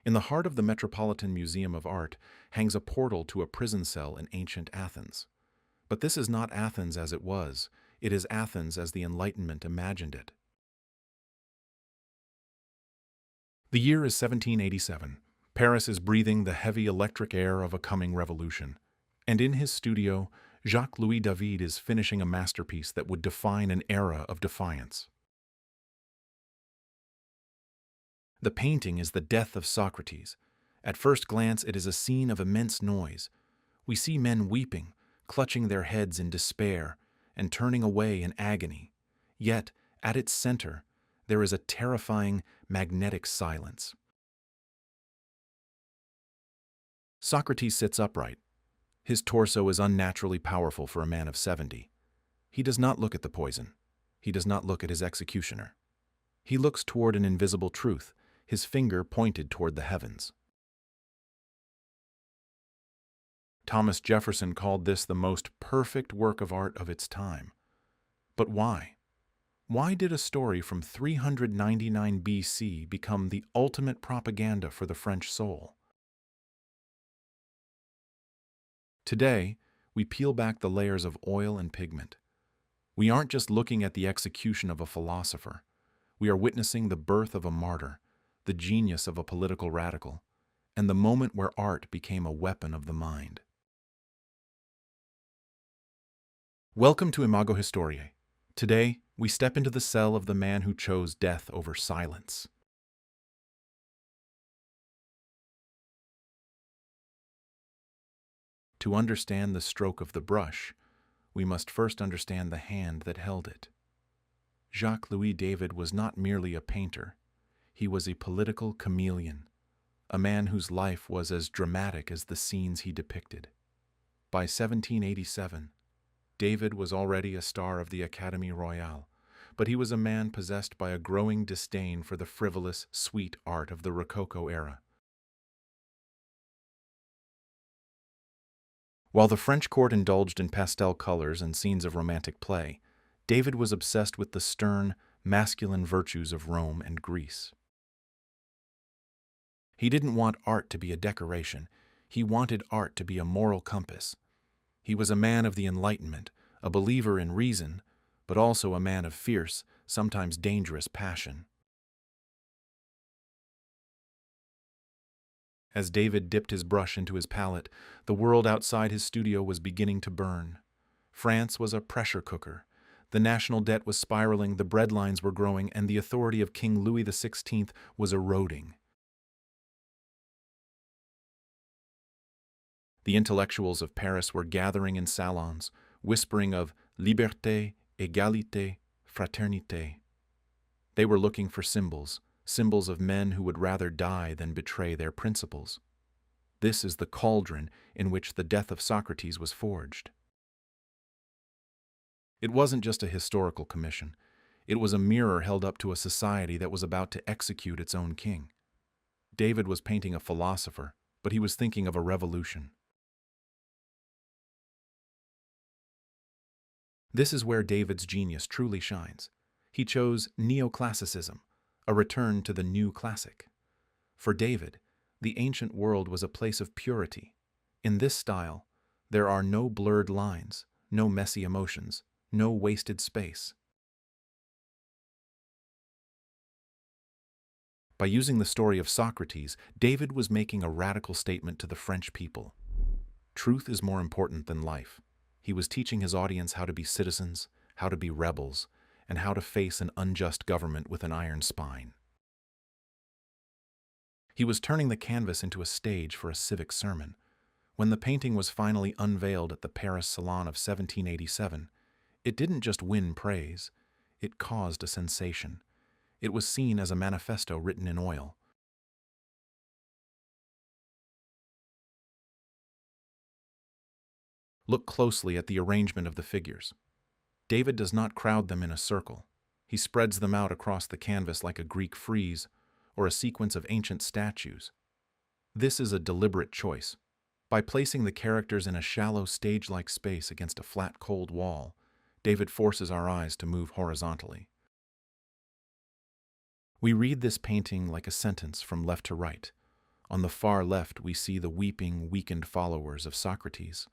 In the heart of the Metropolitan Museum of Art hangs a portal to a prison cell in ancient Athens. But this is not Athens as it was, it is Athens as the Enlightenment imagined it. The year is 1787. Paris is breathing the heavy electric air of a coming revolution. And in his studio, Jacques-Louis David is finishing a masterpiece that would define an era of defiance. The painting is the Death of Socrates. At first glance, it is a scene of immense noise. We see men weeping, clutching their heads in despair, and turning away in agony. Yet, at its center, there is a terrifying, magnetic silence. Socrates sits upright. His torso is unnaturally powerful for a man of 70. He does not look at the poison. He does not look at his executioner. He looks toward an invisible truth, his finger pointed toward the heavens. Thomas Jefferson called this the most perfect work of art of its time. But why? Why did a story from 399 BC become the ultimate propaganda for the French soul? Today, we peel back the layers of oil and pigment. We aren't just looking at the execution of a philosopher. We are witnessing the birth of a martyr, the genius of a political radical, and the moment where art became a weapon of the mind. Welcome to Imago Historiae. Today, we step into the cell of the man who chose death over silence. To understand the stroke of the brush, we must first understand the hand that held it. Jacques-Louis David was not merely a painter. He was a political chameleon, a man whose life was as dramatic as the scenes he depicted. By 1787, David was already a star of the Académie Royale, but he was a man possessed by a growing disdain for the frivolous, sweet art of the Rococo era. While the French court indulged in pastel colors and scenes of romantic play, David was obsessed with the stern, masculine virtues of Rome and Greece. He didn't want art to be a decoration. He wanted art to be a moral compass. He was a man of the Enlightenment, a believer in reason, but also a man of fierce, sometimes dangerous passion. As David dipped his brush into his palette, the world outside his studio was beginning to burn. France was a pressure cooker. The national debt was spiraling, the breadlines were growing, and the authority of King Louis XVI was eroding. The intellectuals of Paris were gathering in salons, whispering of liberté, égalité, fraternité. They were looking for symbols of men who would rather die than betray their principles. This is the cauldron in which the Death of Socrates was forged. It wasn't just a historical commission. It was a mirror held up to a society that was about to execute its own king. David was painting a philosopher, but he was thinking of a revolution. This is where David's genius truly shines. He chose neoclassicism, a return to the new classic. For David, the ancient world was a place of purity. In this style, there are no blurred lines, no messy emotions, no wasted space. By using the story of Socrates, David was making a radical statement to the French people. Truth is more important than life. He was teaching his audience how to be citizens, how to be rebels, and how to face an unjust government with an iron spine. He was turning the canvas into a stage for a civic sermon. When the painting was finally unveiled at the Paris Salon of 1787, it didn't just win praise, it caused a sensation. It was seen as a manifesto written in oil. Look closely at the arrangement of the figures. David does not crowd them in a circle. He spreads them out across the canvas like a Greek frieze or a sequence of ancient statues. This is a deliberate choice. By placing the characters in a shallow stage-like space against a flat, cold wall, David forces our eyes to move horizontally. We read this painting like a sentence from left to right, On the far left, we see the weeping, weakened followers of Socrates.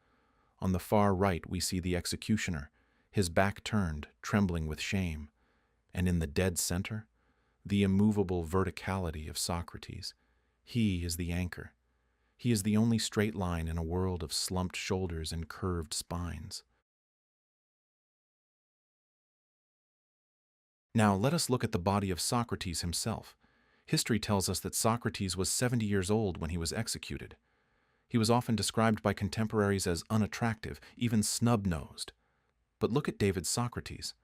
On the far right, we see the executioner, his back turned, trembling with shame. And in the dead center, the immovable verticality of Socrates. He is the anchor. He is the only straight line in a world of slumped shoulders and curved spines. Now let us look at the body of Socrates himself. History tells us that Socrates was 70 years old when he was executed. He was often described by contemporaries as unattractive, even snub-nosed. But look at David's Socrates.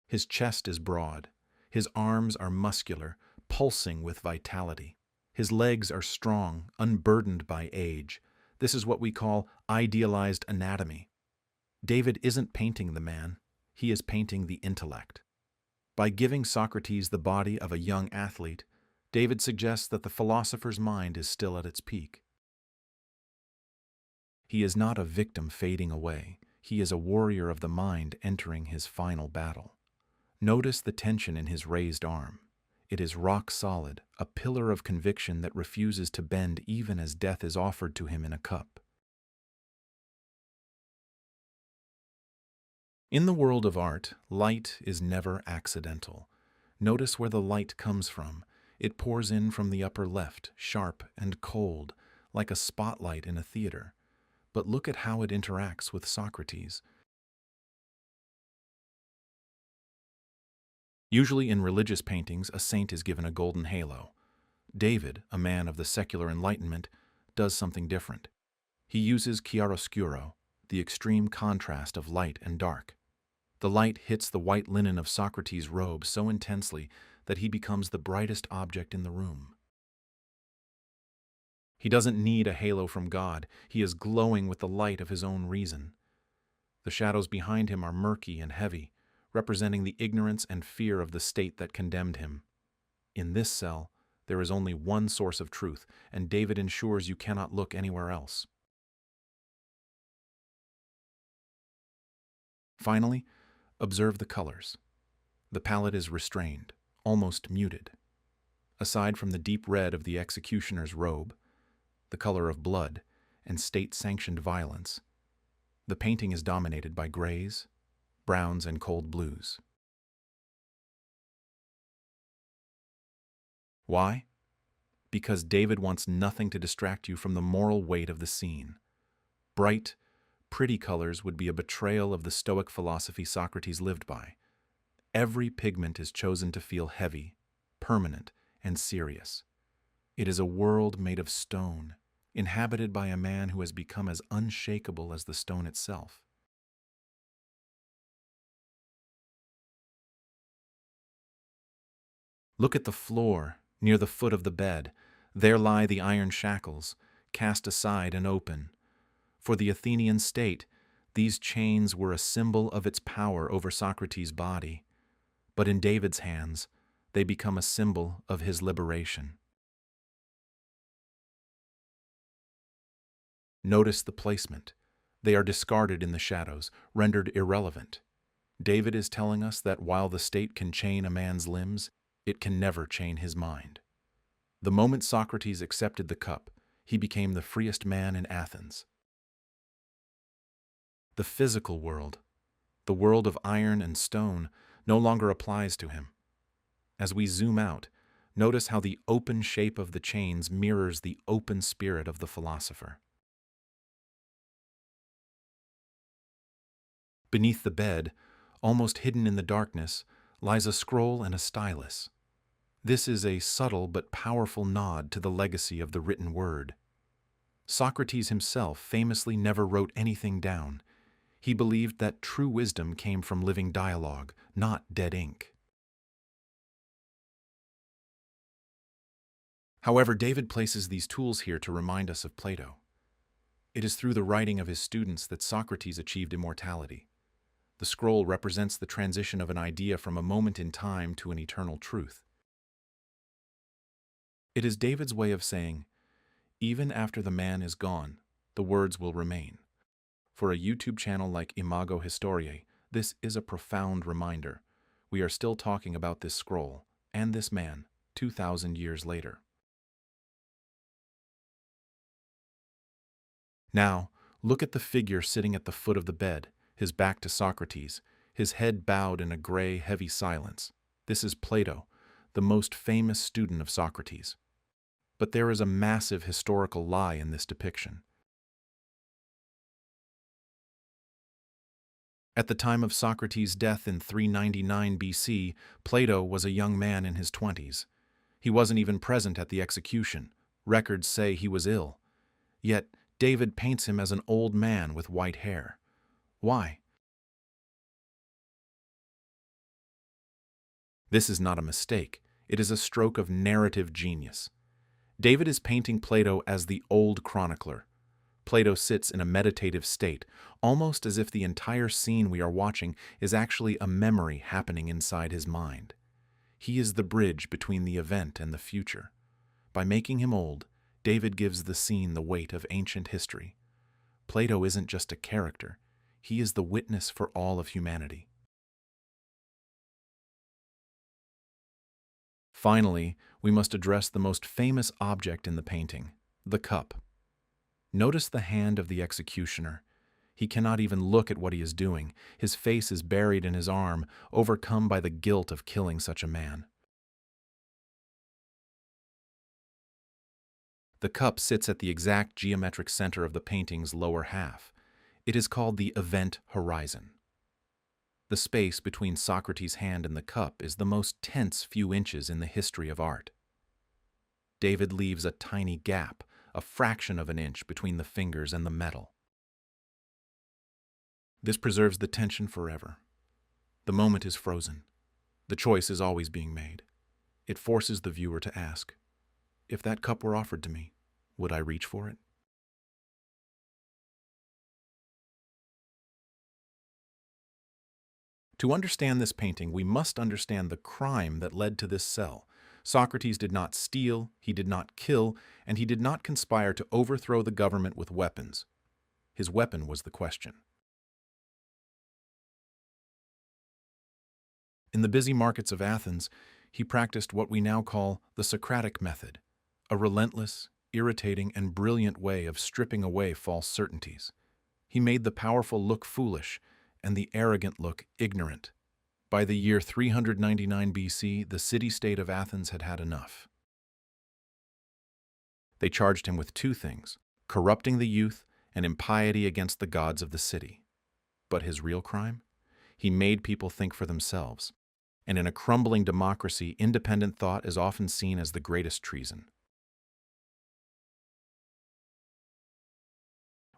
His chest is broad. His arms are muscular, pulsing with vitality. His legs are strong, unburdened by age. This is what we call idealized anatomy. David isn't painting the man, he is painting the intellect. By giving Socrates the body of a young athlete, David suggests that the philosopher's mind is still at its peak. He is not a victim fading away. He is a warrior of the mind entering his final battle. Notice the tension in his raised arm. It is rock solid, a pillar of conviction that refuses to bend even as death is offered to him in a cup. In the world of art, light is never accidental. Notice where the light comes from. It pours in from the upper left, sharp and cold, like a spotlight in a theater. But look at how it interacts with Socrates. Usually in religious paintings, a saint is given a golden halo. David, a man of the secular Enlightenment, does something different. He uses chiaroscuro, the extreme contrast of light and dark. The light hits the white linen of Socrates' robe so intensely that he becomes the brightest object in the room. He doesn't need a halo from God. He is glowing with the light of his own reason. The shadows behind him are murky and heavy, representing the ignorance and fear of the state that condemned him. In this cell, there is only one source of truth, and David ensures you cannot look anywhere else. Finally, observe the colors. The palette is restrained, almost muted. Aside from the deep red of the executioner's robe, the color of blood, and state-sanctioned violence, the painting is dominated by grays, browns, and cold blues. Why? Because David wants nothing to distract you from the moral weight of the scene. Bright, pretty colors would be a betrayal of the Stoic philosophy Socrates lived by. Every pigment is chosen to feel heavy, permanent, and serious. It is a world made of stone, inhabited by a man who has become as unshakable as the stone itself. Look at the floor, near the foot of the bed. There lie the iron shackles, cast aside and open. For the Athenian state, these chains were a symbol of its power over Socrates' body. But in David's hands, they become a symbol of his liberation. Notice the placement. They are discarded in the shadows, rendered irrelevant. David is telling us that while the state can chain a man's limbs, it can never chain his mind. The moment Socrates accepted the cup, he became the freest man in Athens. The physical world, the world of iron and stone, no longer applies to him. As we zoom out, notice how the open shape of the chains mirrors the open spirit of the philosopher. Beneath the bed, almost hidden in the darkness, lies a scroll and a stylus. This is a subtle but powerful nod to the legacy of the written word. Socrates himself famously never wrote anything down. He believed that true wisdom came from living dialogue, not dead ink. However, David places these tools here to remind us of Plato. It is through the writing of his students that Socrates achieved immortality. The scroll represents the transition of an idea from a moment in time to an eternal truth. It is David's way of saying, even after the man is gone, the words will remain. For a YouTube channel like Imago Historiae, this is a profound reminder. We are still talking about this scroll, and this man, 2,000 years later. Now, look at the figure sitting at the foot of the bed, his back to Socrates, his head bowed in a gray, heavy silence. This is Plato, the most famous student of Socrates. But there is a massive historical lie in this depiction. At the time of Socrates' death in 399 BC, Plato was a young man in his 20s. He wasn't even present at the execution. Records say he was ill. Yet, David paints him as an old man with white hair. Why? This is not a mistake. It is a stroke of narrative genius. David is painting Plato as the old chronicler. Plato sits in a meditative state, almost as if the entire scene we are watching is actually a memory happening inside his mind. He is the bridge between the event and the future. By making him old, David gives the scene the weight of ancient history. Plato isn't just a character. He is the witness for all of humanity. Finally, we must address the most famous object in the painting, the cup. Notice the hand of the executioner. He cannot even look at what he is doing. His face is buried in his arm, overcome by the guilt of killing such a man. The cup sits at the exact geometric center of the painting's lower half. It is called the event horizon. The space between Socrates' hand and the cup is the most tense few inches in the history of art. David leaves a tiny gap, a fraction of an inch between the fingers and the metal. This preserves the tension forever. The moment is frozen. The choice is always being made. It forces the viewer to ask, if that cup were offered to me, would I reach for it? To understand this painting, we must understand the crime that led to this cell. Socrates did not steal, he did not kill, and he did not conspire to overthrow the government with weapons. His weapon was the question. In the busy markets of Athens, he practiced what we now call the Socratic method, a relentless, irritating, and brilliant way of stripping away false certainties. He made the powerful look foolish, and the arrogant look ignorant. By the year 399 BC, the city-state of Athens had had enough. They charged him with two things, corrupting the youth and impiety against the gods of the city. But his real crime? He made people think for themselves. And in a crumbling democracy, independent thought is often seen as the greatest treason.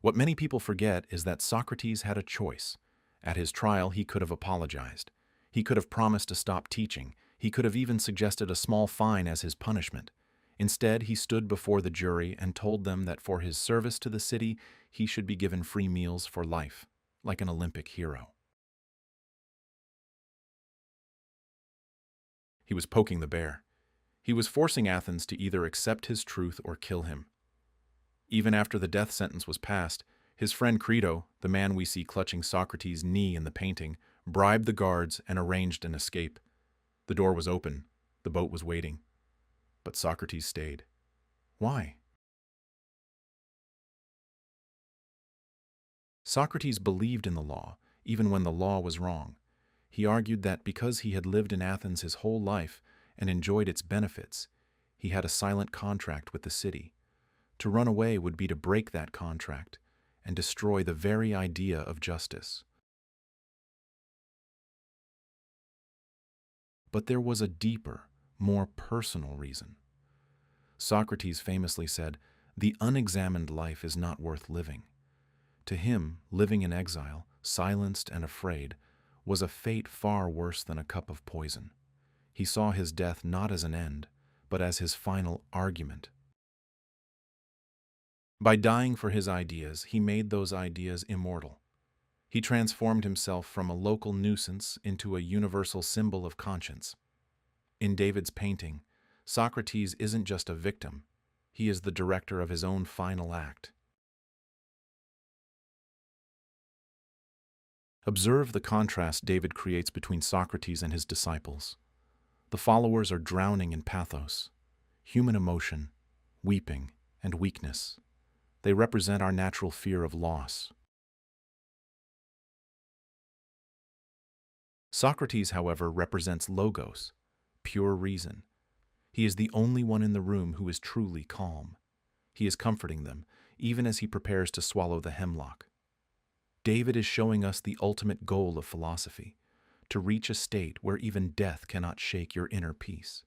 What many people forget is that Socrates had a choice. At his trial, he could have apologized. He could have promised to stop teaching. He could have even suggested a small fine as his punishment. Instead, he stood before the jury and told them that for his service to the city, he should be given free meals for life, like an Olympic hero. He was poking the bear. He was forcing Athens to either accept his truth or kill him. Even after the death sentence was passed, his friend Crito, the man we see clutching Socrates' knee in the painting, bribed the guards and arranged an escape. The door was open. The boat was waiting. But Socrates stayed. Why? Socrates believed in the law, even when the law was wrong. He argued that because he had lived in Athens his whole life and enjoyed its benefits, he had a silent contract with the city. To run away would be to break that contract and destroy the very idea of justice. But there was a deeper, more personal reason. Socrates famously said, "The unexamined life is not worth living." To him, living in exile, silenced and afraid, was a fate far worse than a cup of poison. He saw his death not as an end, but as his final argument. By dying for his ideas, he made those ideas immortal. He transformed himself from a local nuisance into a universal symbol of conscience. In David's painting, Socrates isn't just a victim, he is the director of his own final act. Observe the contrast David creates between Socrates and his disciples. The followers are drowning in pathos, human emotion, weeping, and weakness. They represent our natural fear of loss. Socrates, however, represents logos, pure reason. He is the only one in the room who is truly calm. He is comforting them, even as he prepares to swallow the hemlock. David is showing us the ultimate goal of philosophy, to reach a state where even death cannot shake your inner peace.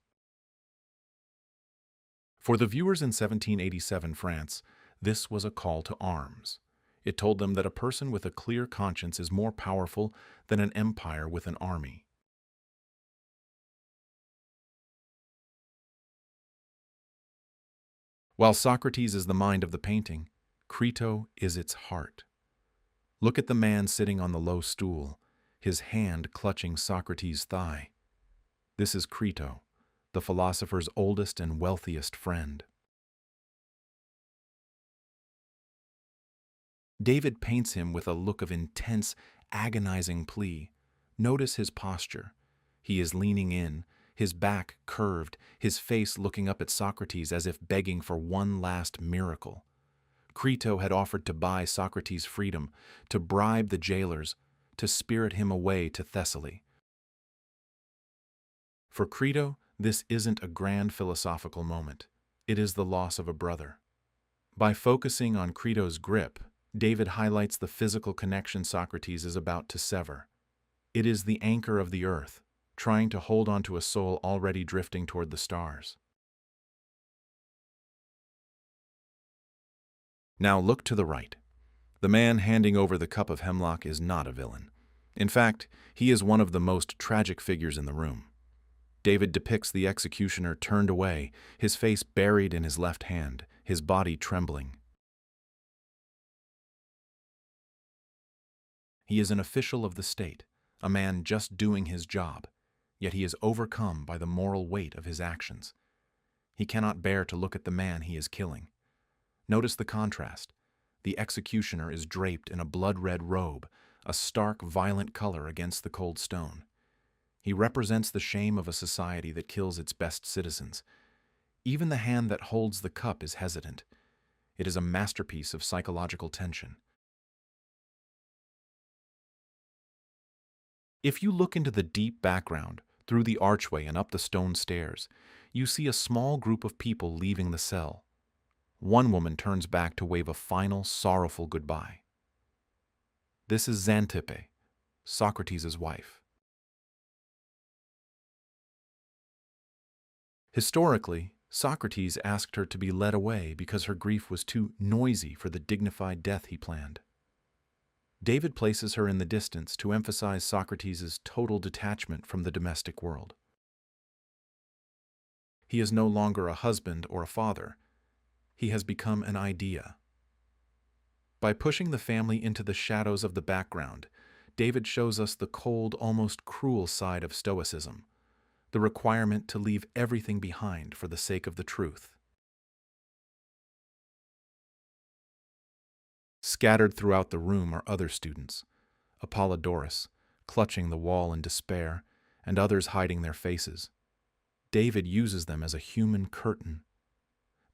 For the viewers in 1787 France, this was a call to arms. It told them that a person with a clear conscience is more powerful than an empire with an army. While Socrates is the mind of the painting, Crito is its heart. Look at the man sitting on the low stool, his hand clutching Socrates' thigh. This is Crito, the philosopher's oldest and wealthiest friend. David paints him with a look of intense, agonizing plea. Notice his posture. He is leaning in, his back curved, his face looking up at Socrates as if begging for one last miracle. Crito had offered to buy Socrates' freedom, to bribe the jailers, to spirit him away to Thessaly. For Crito, this isn't a grand philosophical moment. It is the loss of a brother. By focusing on Crito's grip, David highlights the physical connection Socrates is about to sever. It is the anchor of the earth, trying to hold on to a soul already drifting toward the stars. Now look to the right. The man handing over the cup of hemlock is not a villain. In fact, he is one of the most tragic figures in the room. David depicts the executioner turned away, his face buried in his left hand, his body trembling. He is an official of the state, a man just doing his job, yet he is overcome by the moral weight of his actions. He cannot bear to look at the man he is killing. Notice the contrast. The executioner is draped in a blood-red robe, a stark, violent color against the cold stone. He represents the shame of a society that kills its best citizens. Even the hand that holds the cup is hesitant. It is a masterpiece of psychological tension. If you look into the deep background, through the archway and up the stone stairs, you see a small group of people leaving the cell. One woman turns back to wave a final, sorrowful goodbye. This is Xanthippe, Socrates' wife. Historically, Socrates asked her to be led away because her grief was too noisy for the dignified death he planned. David places her in the distance to emphasize Socrates' total detachment from the domestic world. He is no longer a husband or a father. He has become an idea. By pushing the family into the shadows of the background, David shows us the cold, almost cruel side of Stoicism, the requirement to leave everything behind for the sake of the truth. Scattered throughout the room are other students, Apollodorus, clutching the wall in despair, and others hiding their faces. David uses them as a human curtain.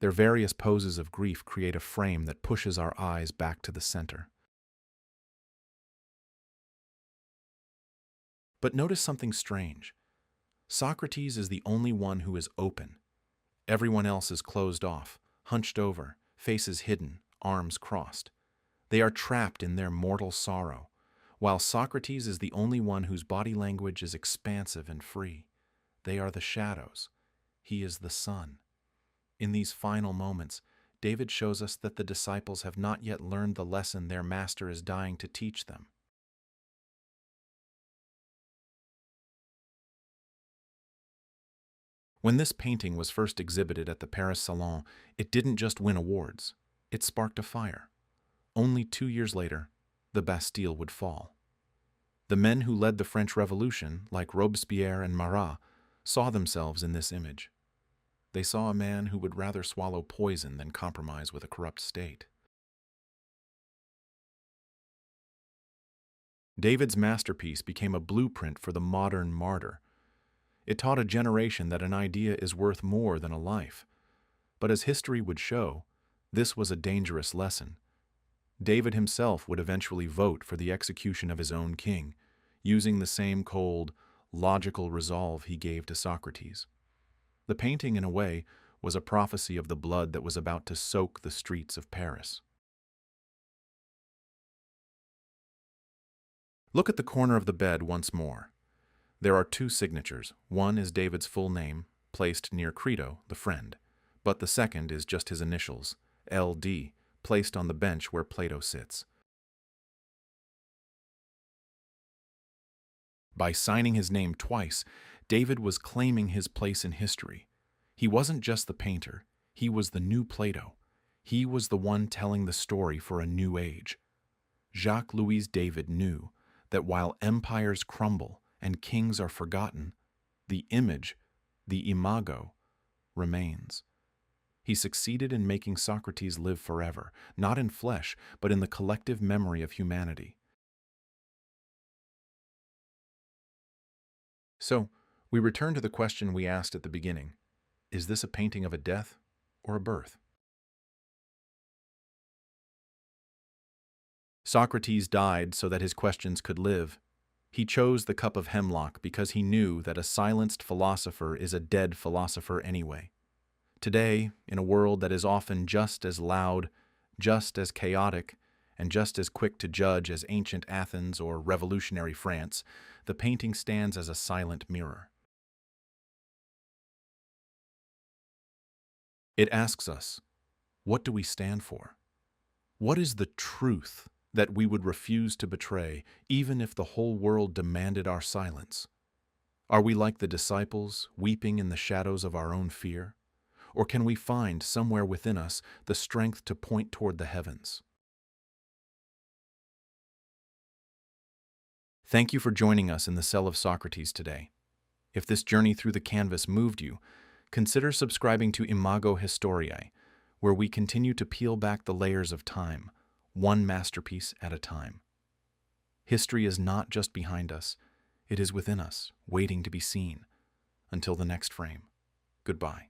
Their various poses of grief create a frame that pushes our eyes back to the center. But notice something strange. Socrates is the only one who is open. Everyone else is closed off, hunched over, faces hidden, arms crossed. They are trapped in their mortal sorrow, while Socrates is the only one whose body language is expansive and free. They are the shadows. He is the sun. In these final moments, David shows us that the disciples have not yet learned the lesson their master is dying to teach them. When this painting was first exhibited at the Paris Salon, it didn't just win awards. It sparked a fire. Only 2 years later, the Bastille would fall. The men who led the French Revolution, like Robespierre and Marat, saw themselves in this image. They saw a man who would rather swallow poison than compromise with a corrupt state. David's masterpiece became a blueprint for the modern martyr. It taught a generation that an idea is worth more than a life. But as history would show, this was a dangerous lesson. David himself would eventually vote for the execution of his own king, using the same cold, logical resolve he gave to Socrates. The painting, in a way, was a prophecy of the blood that was about to soak the streets of Paris. Look at the corner of the bed once more. There are two signatures. One is David's full name, placed near Crito, the friend, but the second is just his initials, LD, placed on the bench where Plato sits. By signing his name twice, David was claiming his place in history. He wasn't just the painter, he was the new Plato. He was the one telling the story for a new age. Jacques-Louis David knew that while empires crumble and kings are forgotten, the image, the Imago, remains. He succeeded in making Socrates live forever, not in flesh, but in the collective memory of humanity. So, we return to the question we asked at the beginning. Is this a painting of a death or a birth? Socrates died so that his questions could live. He chose the cup of hemlock because he knew that a silenced philosopher is a dead philosopher anyway. Today, in a world that is often just as loud, just as chaotic, and just as quick to judge as ancient Athens or revolutionary France, the painting stands as a silent mirror. It asks us, what do we stand for? What is the truth that we would refuse to betray, even if the whole world demanded our silence? Are we like the disciples, weeping in the shadows of our own fear? Or can we find somewhere within us the strength to point toward the heavens? Thank you for joining us in the cell of Socrates today. If this journey through the canvas moved you, consider subscribing to Imago Historiae, where we continue to peel back the layers of time, one masterpiece at a time. History is not just behind us, it is within us, waiting to be seen. Until the next frame, goodbye.